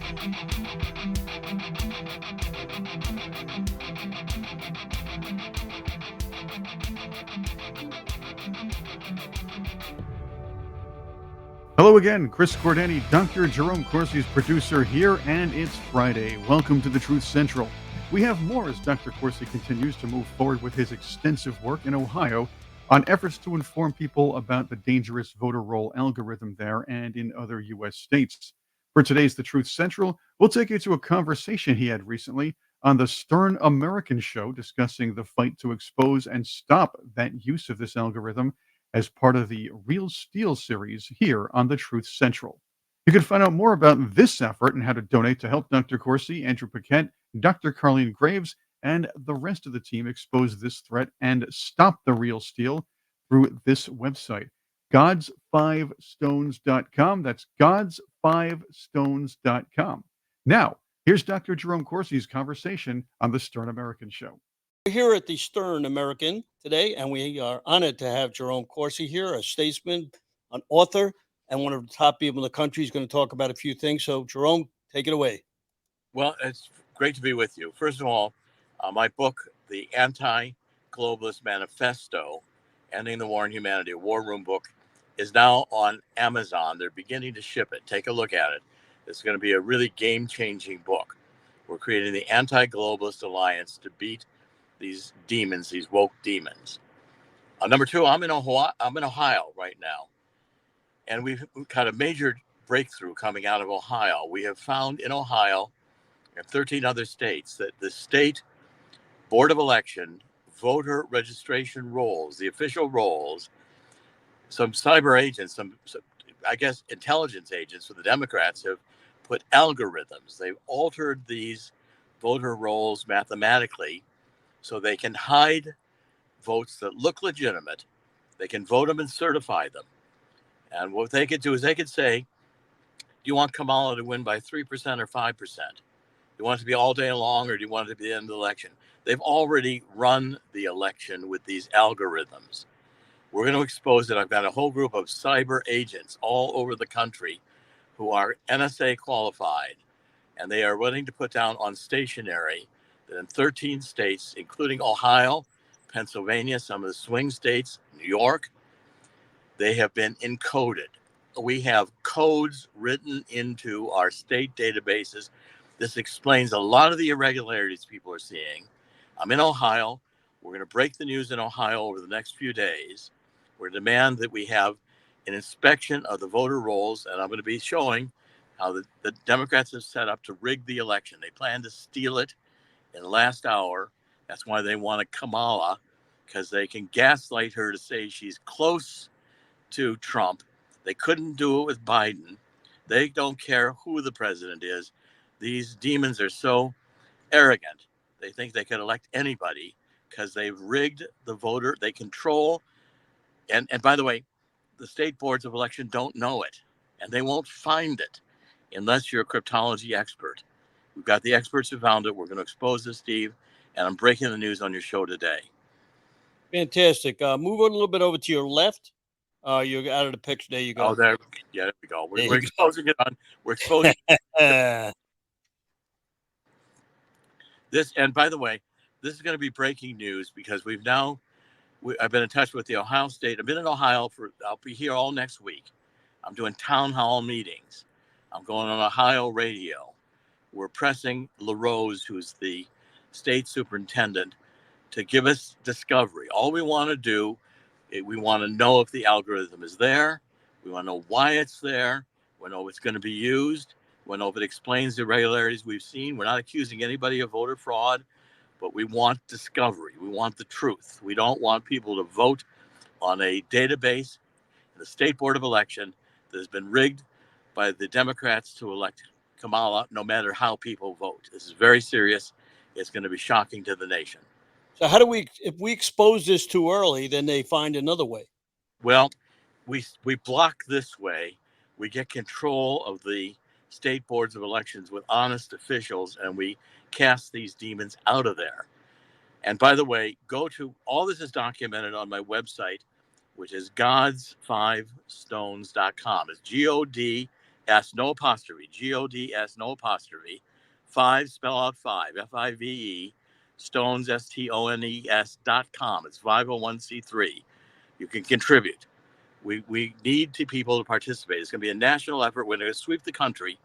Hello again, Chris Cordani, Dr. Jerome Corsi's producer here, and it's Friday. Welcome to the Truth Central. We have more as Dr. Corsi continues to move forward with his extensive work in Ohio on efforts to inform people about the dangerous voter roll algorithm there and in other U.S. states. For today's The Truth Central, we'll take you to a conversation he had recently on the Stern American show discussing the fight to expose and stop that use of this algorithm as part of the Real Steel series here on the Truth Central. You can find out more about this effort and how to donate to help Dr. Corsi, Andrew Paquette, Dr. Carlene Graves, and the rest of the team expose this threat and stop the Real Steel through this website, gods5stones.com. That's gods5stones.com. Now, here's Dr. Jerome Corsi's conversation on the Stern American show. We're here at the Stern American today, and we are honored to have Jerome Corsi here, a statesman, an author, and one of the top people in the country. He's going to talk about a few things. So, Jerome, take it away. Well, it's great to be with you. First of all, my book, The Anti-Globalist Manifesto, Ending the War on Humanity, a War Room book, is now on Amazon. They're beginning to ship it. Take a look at it. It's going to be a really game-changing book. We're creating the Anti-Globalist Alliance to beat these demons, these woke demons. Number two, I'm in Ohio right now, and we've got a major breakthrough coming out of Ohio. We have found in Ohio and 13 other states that the state board of election voter registration rolls, the official rolls, some cyber agents, some I guess intelligence agents for the Democrats have put algorithms. They've altered these voter rolls mathematically so they can hide votes that look legitimate. They can vote them and certify them. And what they could do is they could say, do you want Kamala to win by 3% or 5%? Do you want it to be all day long, or do you want it to be the end of the election? They've already run the election with these algorithms. We're going to expose it. I've got a whole group of cyber agents all over the country who are NSA qualified, and they are willing to put down on stationery that in 13 states, including Ohio, Pennsylvania, some of the swing states, New York, they have been encoded. We have codes written into our state databases. This explains a lot of the irregularities people are seeing. I'm in Ohio. We're going to break the news in Ohio over the next few days. We're going to demand that we have an inspection of the voter rolls, and I'm going to be showing how the Democrats have set up to rig the election. They plan to steal it in the last hour. That's why they want a Kamala, because they can gaslight her to say she's close to Trump. They couldn't do it with Biden. They don't care who the president is. These demons are so arrogant. They think they can elect anybody because they've rigged the voter. They control. And by the way, the state boards of election don't know it, and they won't find it unless you're a cryptology expert. We've got the experts who found it. We're going to expose this, Steve, and I'm breaking the news on your show today. Fantastic. Move on a little bit over to your left. You're out of the picture. There you go. Oh, there we go. We're exposing it on. We're exposing this. And by the way, this is going to be breaking news because I've been in touch with the Ohio State. I've been in Ohio I'll be here all next week. I'm doing town hall meetings. I'm going on Ohio radio. We're pressing LaRose, who's the state superintendent, to give us discovery. All we want to do, we want to know if the algorithm is there. We want to know why it's there. We know if it's going to be used. We know if it explains the irregularities we've seen. We're not accusing anybody of voter fraud, but we want discovery. We want the truth. We don't want people to vote on a database in the State Board of Election that has been rigged by the Democrats to elect Kamala, no matter how people vote. This is very serious. It's going to be shocking to the nation. So if we expose this too early, then they find another way? Well, we block this way. We get control of the state boards of elections with honest officials, and we cast these demons out of there. And by the way, all this is documented on my website, which is gods5stones.com. It's S, no apostrophe, GODS, no apostrophe, 5, spell out 5, FIVE, Stones, STONES.com. It's 501c3. You can contribute. We need people to participate. It's going to be a national effort. We're going to sweep the country.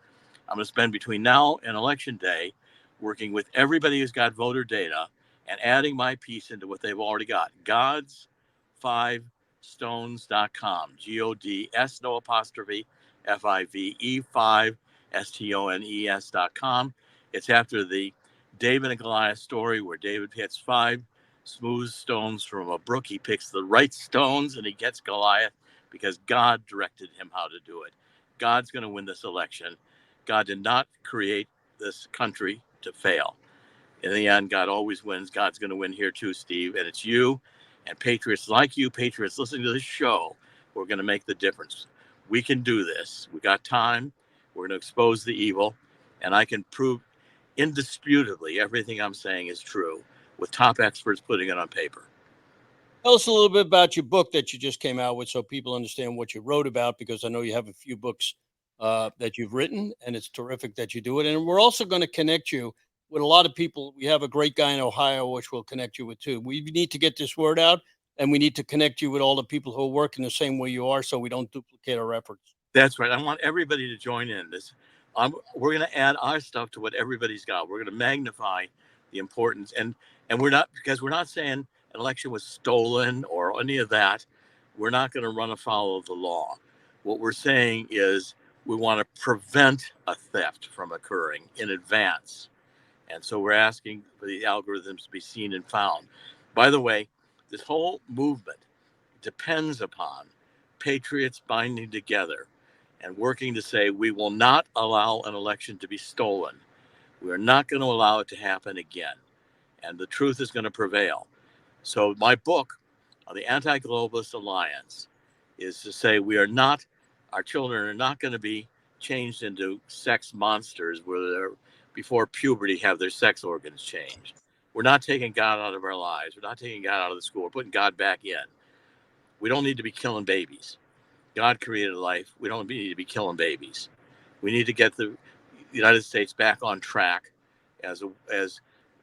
I'm going to spend between now and Election Day working with everybody who's got voter data and adding my piece into what they've already got. Gods5stones.com. GODS, no apostrophe, FIVE, 5, STONES.com. It's after the David and Goliath story where David hits 5 smooth stones from a brook. He picks the right stones and he gets Goliath because God directed him how to do it. God's going to win this election. God did not create this country to fail. In the end, God always wins. God's going to win here too, Steve. And it's you and patriots like you, patriots listening to this show, who are going to make the difference. We can do this. We got time. We're going to expose the evil. And I can prove indisputably everything I'm saying is true with top experts putting it on paper. Tell us a little bit about your book that you just came out with so people understand what you wrote about, because I know you have a few books that you've written, and it's terrific that you do it. And we're also going to connect you with a lot of people. We have a great guy in Ohio, which we'll connect you with too. We need to get this word out, and we need to connect you with all the people who are working the same way you are so we don't duplicate our efforts. That's right. I want everybody to join in this. We're going to add our stuff to what everybody's got. We're going to magnify the importance. And we're not, because we're not saying an election was stolen or any of that. We're not going to run afoul of the law. What we're saying is we want to prevent a theft from occurring in advance. And so we're asking for the algorithms to be seen and found. By the way, this whole movement depends upon patriots binding together and working to say we will not allow an election to be stolen. We are not going to allow it to happen again. And the truth is going to prevail. So my book on the Anti-Globalist Alliance is to say our children are not going to be changed into sex monsters where they're before puberty have their sex organs changed. We're not taking God out of our lives. We're not taking God out of the school. We're putting God back in. We don't need to be killing babies. God created life. We don't need to be killing babies. We need to get the United States back on track as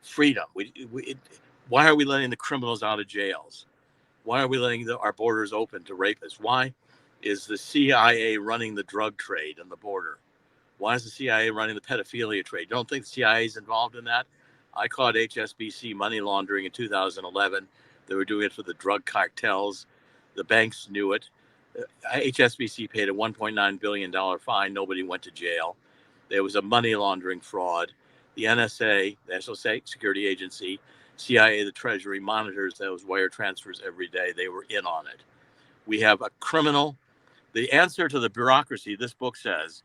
freedom. Why are we letting the criminals out of jails? Why are we letting our borders open to rapists? Why is the CIA running the drug trade on the border? Why is the CIA running the pedophilia trade? You don't think the CIA is involved in that? I caught HSBC money laundering in 2011. They were doing it for the drug cartels. The banks knew it. HSBC paid a $1.9 billion fine. Nobody went to jail. There was a money laundering fraud. The NSA, the National Security Agency, CIA, the Treasury monitors those wire transfers every day. They were in on it. We have a criminal. The answer to the bureaucracy, this book says,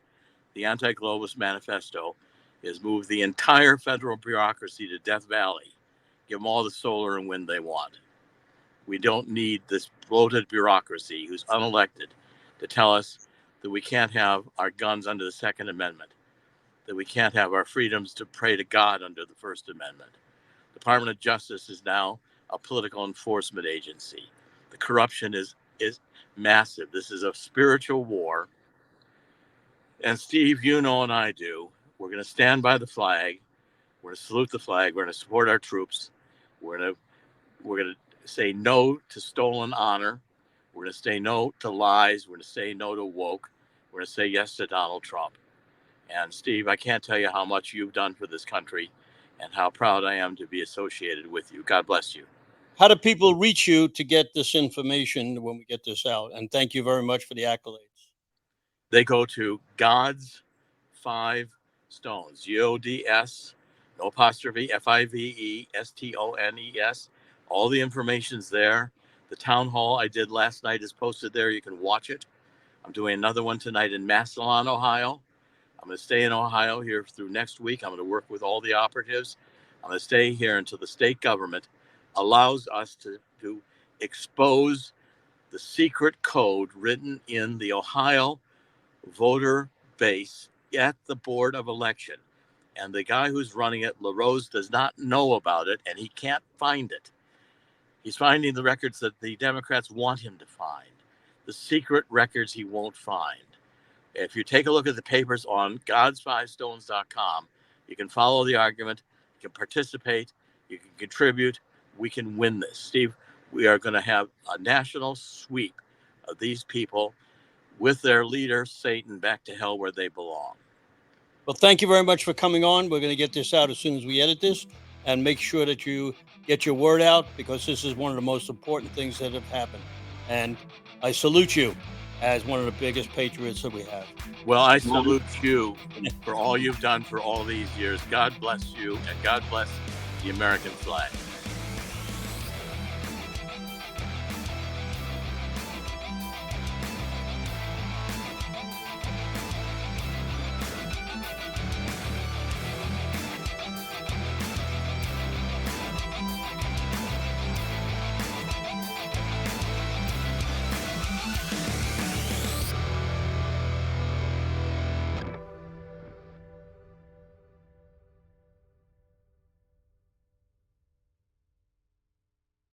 the Anti-Globalist Manifesto, is move the entire federal bureaucracy to Death Valley. Give them all the solar and wind they want. We don't need this bloated bureaucracy who's unelected to tell us that we can't have our guns under the Second Amendment, that we can't have our freedoms to pray to God under the First Amendment. The Department of Justice is now a political enforcement agency. The corruption is massive. This is a spiritual war. And Steve, you know, and I do, we're going to stand by the flag. We're going to salute the flag. We're going to support our troops. We're going to say no to stolen honor. We're going to say no to lies. We're going to say no to woke. We're going to say yes to Donald Trump. And Steve, I can't tell you how much you've done for this country and how proud I am to be associated with you. God bless you. How do people reach you to get this information when we get this out? And thank you very much for the accolades. They go to God's 5 Stones, GODS, no apostrophe, FIVESTONES. All the information's there. The town hall I did last night is posted there. You can watch it. I'm doing another one tonight in Massillon, Ohio. I'm going to stay in Ohio here through next week. I'm going to work with all the operatives. I'm going to stay here until the state government allows us to expose the secret code written in the Ohio voter base at the Board of Election. And the guy who's running it, LaRose, does not know about it, and he can't find it. He's finding the records that the Democrats want him to find. The secret records he won't find. If you take a look at the papers on gods5stones.com, you can follow the argument, you can participate, you can contribute. We can win this. Steve, we are going to have a national sweep of these people with their leader, Satan, back to hell where they belong. Well, thank you very much for coming on. We're going to get this out as soon as we edit this, and make sure that you get your word out, because this is one of the most important things that have happened. And I salute you as one of the biggest patriots that we have. Well, I salute you for all you've done for all these years. God bless you, and God bless the American flag.